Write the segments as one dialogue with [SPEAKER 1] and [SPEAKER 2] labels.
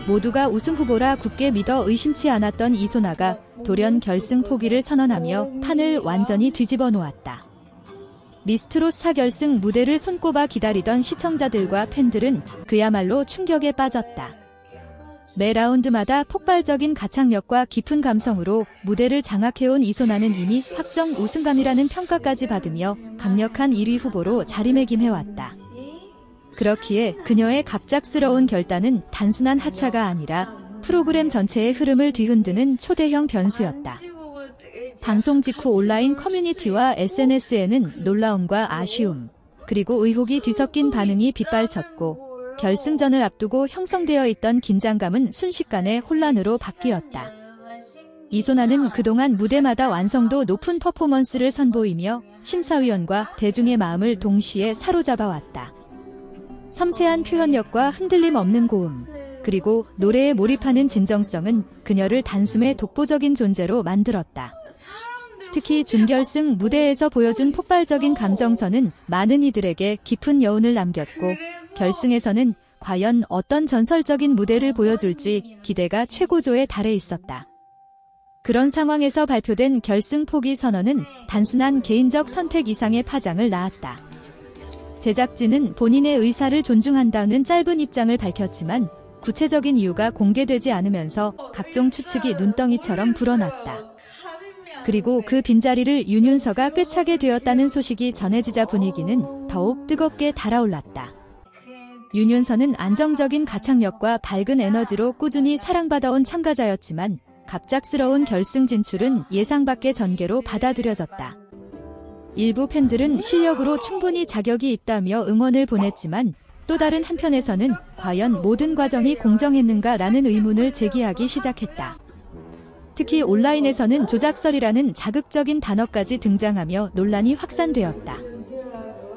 [SPEAKER 1] 모두가 우승 후보라 굳게 믿어 의심치 않았던 이소나가 돌연 결승 포기를 선언하며 판을 완전히 뒤집어 놓았다. 미스트롯 4결승 무대를 손꼽아 기다리던 시청자들과 팬들은 그야말로 충격에 빠졌다. 매 라운드마다 폭발적인 가창력과 깊은 감성으로 무대를 장악해온 이소나는 이미 확정 우승감이라는 평가까지 받으며 강력한 1위 후보로 자리매김해왔다. 그렇기에 그녀의 갑작스러운 결단은 단순한 하차가 아니라 프로그램 전체의 흐름을 뒤흔드는 초대형 변수였다. 방송 직후 온라인 커뮤니티와 SNS에는 놀라움과 아쉬움, 그리고 의혹이 뒤섞인 반응이 빗발쳤고 결승전을 앞두고 형성되어 있던 긴장감은 순식간에 혼란으로 바뀌었다. 이소나는 그동안 무대마다 완성도 높은 퍼포먼스를 선보이며 심사위원과 대중의 마음을 동시에 사로잡아왔다. 섬세한 표현력과 흔들림 없는 고음, 그리고 노래에 몰입하는 진정성은 그녀를 단숨에 독보적인 존재로 만들었다. 특히 준결승 무대에서 보여준 폭발적인 감정선은 많은 이들에게 깊은 여운을 남겼고 결승에서는 과연 어떤 전설적인 무대를 보여줄지 기대가 최고조에 달해 있었다. 그런 상황에서 발표된 결승 포기 선언은 단순한 개인적 선택 이상의 파장을 낳았다. 제작진은 본인의 의사를 존중한다는 짧은 입장을 밝혔지만 구체적인 이유가 공개되지 않으면서 각종 추측이 눈덩이처럼 불어났다. 그리고 그 빈자리를 윤윤서가 꿰차게 되었다는 소식이 전해지자 분위기는 더욱 뜨겁게 달아올랐다. 윤윤서는 안정적인 가창력과 밝은 에너지로 꾸준히 사랑받아온 참가자였지만 갑작스러운 결승 진출은 예상 밖의 전개로 받아들여졌다. 일부 팬들은 실력으로 충분히 자격이 있다며 응원을 보냈지만 또 다른 한편에서는 과연 모든 과정이 공정했는가라는 의문을 제기하기 시작했다. 특히 온라인에서는 조작설이라는 자극적인 단어까지 등장하며 논란이 확산되었다.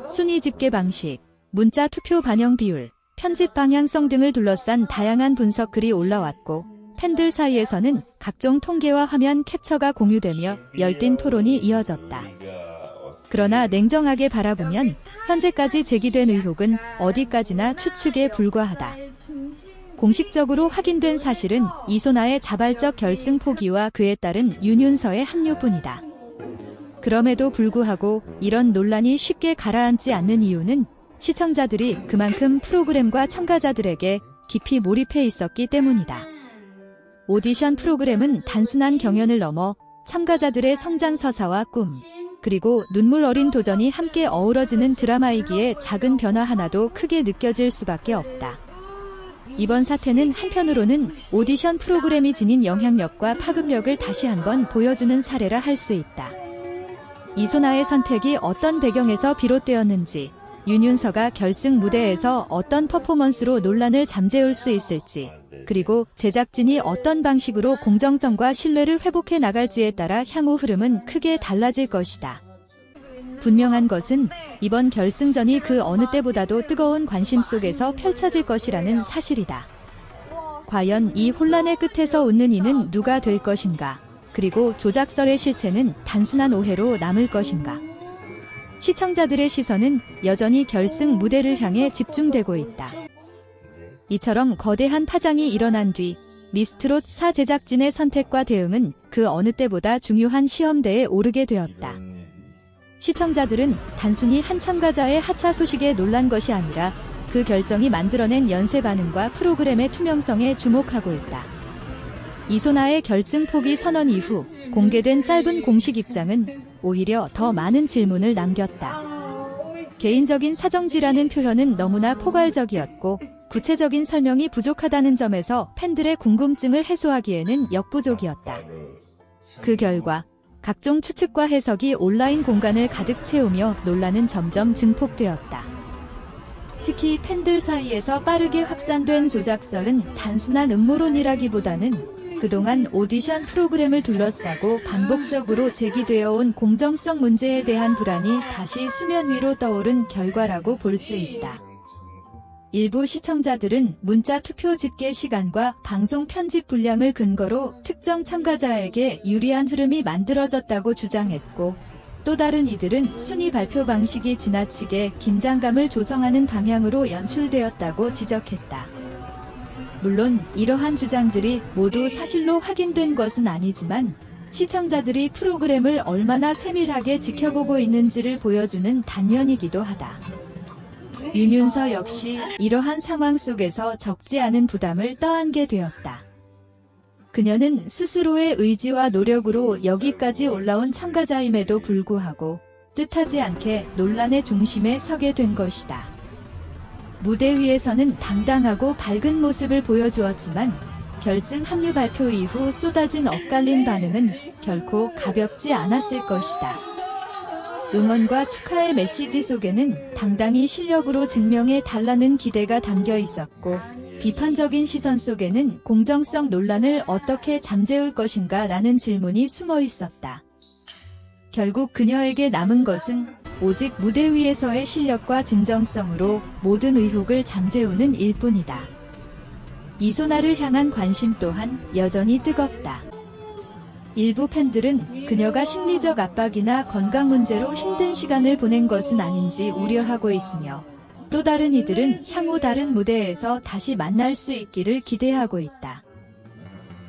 [SPEAKER 1] 순위 집계 방식, 문자 투표 반영 비율, 편집 방향성 등을 둘러싼 다양한 분석 글이 올라왔고 팬들 사이에서는 각종 통계와 화면 캡처가 공유되며 열띤 토론이 이어졌다. 그러나 냉정하게 바라보면 현재까지 제기된 의혹은 어디까지나 추측에 불과하다. 공식적으로 확인된 사실은 이소나의 자발적 결승 포기와 그에 따른 윤윤서의 합류뿐이다. 그럼에도 불구하고 이런 논란이 쉽게 가라앉지 않는 이유는 시청자들이 그만큼 프로그램과 참가자들에게 깊이 몰입해 있었기 때문이다. 오디션 프로그램은 단순한 경연을 넘어 참가자들의 성장 서사와 꿈, 그리고 눈물 어린 도전이 함께 어우러지는 드라마이기에 작은 변화 하나도 크게 느껴질 수밖에 없다. 이번 사태는 한편으로는 오디션 프로그램이 지닌 영향력과 파급력을 다시 한번 보여주는 사례라 할 수 있다. 이소나의 선택이 어떤 배경에서 비롯되었는지, 윤윤서가 결승 무대에서 어떤 퍼포먼스로 논란을 잠재울 수 있을지, 그리고 제작진이 어떤 방식으로 공정성과 신뢰를 회복해 나갈지에 따라 향후 흐름은 크게 달라질 것이다. 분명한 것은 이번 결승전이 그 어느 때보다도 뜨거운 관심 속에서 펼쳐질 것이라는 사실이다. 과연 이 혼란의 끝에서 웃는 이는 누가 될 것인가? 그리고 조작설의 실체는 단순한 오해로 남을 것인가? 시청자들의 시선은 여전히 결승 무대를 향해 집중되고 있다. 이처럼 거대한 파장이 일어난 뒤 미스트롯 4 제작진의 선택과 대응은 그 어느 때보다 중요한 시험대에 오르게 되었다. 시청자들은 단순히 한 참가자의 하차 소식에 놀란 것이 아니라 그 결정이 만들어낸 연쇄 반응과 프로그램의 투명성에 주목하고 있다. 이소나의 결승 포기 선언 이후 공개된 짧은 공식 입장은 오히려 더 많은 질문을 남겼다. 개인적인 사정지라는 표현은 너무나 포괄적이었고 구체적인 설명이 부족하다는 점에서 팬들의 궁금증을 해소하기에는 역부족이었다. 그 결과 각종 추측과 해석이 온라인 공간을 가득 채우며 논란은 점점 증폭되었다. 특히 팬들 사이에서 빠르게 확산된 조작설은 단순한 음모론이라기보다는 그동안 오디션 프로그램을 둘러싸고 반복적으로 제기되어 온 공정성 문제에 대한 불안이 다시 수면 위로 떠오른 결과라고 볼 수 있다. 일부 시청자들은 문자 투표 집계 시간과 방송 편집 분량을 근거로 특정 참가자에게 유리한 흐름이 만들어졌다고 주장했고, 또 다른 이들은 순위 발표 방식이 지나치게 긴장감을 조성하는 방향으로 연출되었다고 지적했다. 물론 이러한 주장들이 모두 사실로 확인된 것은 아니지만 시청자들이 프로그램을 얼마나 세밀하게 지켜보고 있는지를 보여주는 단면이기도 하다. 윤윤서 역시 이러한 상황 속에서 적지 않은 부담을 떠안게 되었다. 그녀는 스스로의 의지와 노력으로 여기까지 올라온 참가자임에도 불구하고 뜻하지 않게 논란의 중심에 서게 된 것이다. 무대 위에서는 당당하고 밝은 모습을 보여주었지만 결승 합류 발표 이후 쏟아진 엇갈린 반응은 결코 가볍지 않았을 것이다. 응원과 축하의 메시지 속에는 당당히 실력으로 증명해 달라는 기대가 담겨 있었고, 비판적인 시선 속에는 공정성 논란을 어떻게 잠재울 것인가 라는 질문이 숨어 있었다. 결국 그녀에게 남은 것은 오직 무대 위에서의 실력과 진정성으로 모든 의혹을 잠재우는 일뿐이다. 이소나를 향한 관심 또한 여전히 뜨겁다. 일부 팬들은 그녀가 심리적 압박이나 건강 문제로 힘든 시간을 보낸 것은 아닌지 우려하고 있으며, 또 다른 이들은 향후 다른 무대에서 다시 만날 수 있기를 기대하고 있다.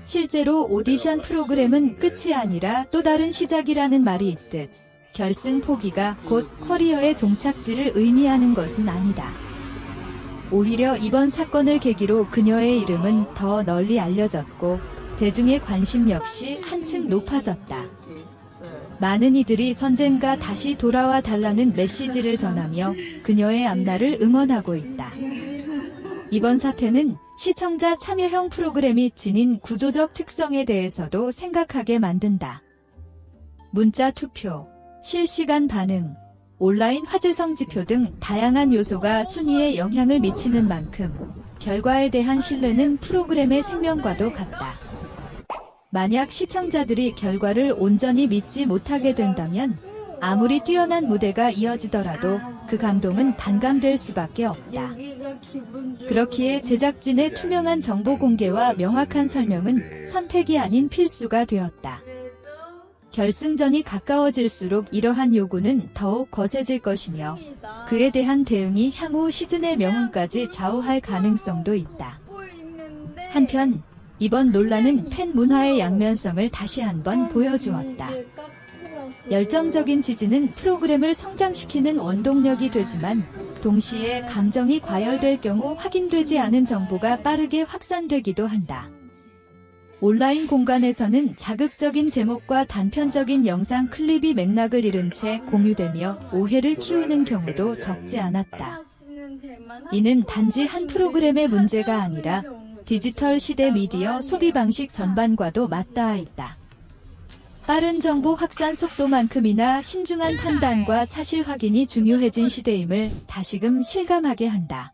[SPEAKER 1] 실제로 오디션 프로그램은 끝이 아니라 또 다른 시작이라는 말이 있듯 결승 포기가 곧 커리어의 종착지를 의미하는 것은 아니다. 오히려 이번 사건을 계기로 그녀의 이름은 더 널리 알려졌고 대중의 관심 역시 한층 높아졌다. 많은 이들이 선젠가 다시 돌아와 달라는 메시지를 전하며 그녀의 앞날을 응원하고 있다. 이번 사태는 시청자 참여형 프로그램이 지닌 구조적 특성에 대해서도 생각하게 만든다. 문자 투표, 실시간 반응, 온라인 화제성 지표 등 다양한 요소가 순위에 영향을 미치는 만큼 결과에 대한 신뢰는 프로그램의 생명과도 같다. 만약 시청자들이 결과를 온전히 믿지 못하게 된다면 아무리 뛰어난 무대가 이어지더라도 그 감동은 반감될 수밖에 없다. 그렇기에 제작진의 투명한 정보 공개와 명확한 설명은 선택이 아닌 필수가 되었다. 결승전이 가까워질수록 이러한 요구는 더욱 거세질 것이며 그에 대한 대응이 향후 시즌의 명운까지 좌우할 가능성도 있다. 한편 이번 논란은 팬 문화의 양면성을 다시 한번 보여주었다. 열정적인 지지는 프로그램을 성장시키는 원동력이 되지만 동시에 감정이 과열될 경우 확인되지 않은 정보가 빠르게 확산되기도 한다. 온라인 공간에서는 자극적인 제목과 단편적인 영상 클립이 맥락을 잃은 채 공유되며 오해를 키우는 경우도 적지 않았다. 이는 단지 한 프로그램의 문제가 아니라 디지털 시대 미디어 소비 방식 전반과도 맞닿아 있다. 빠른 정보 확산 속도만큼이나 신중한 판단과 사실 확인이 중요해진 시대임을 다시금 실감하게 한다.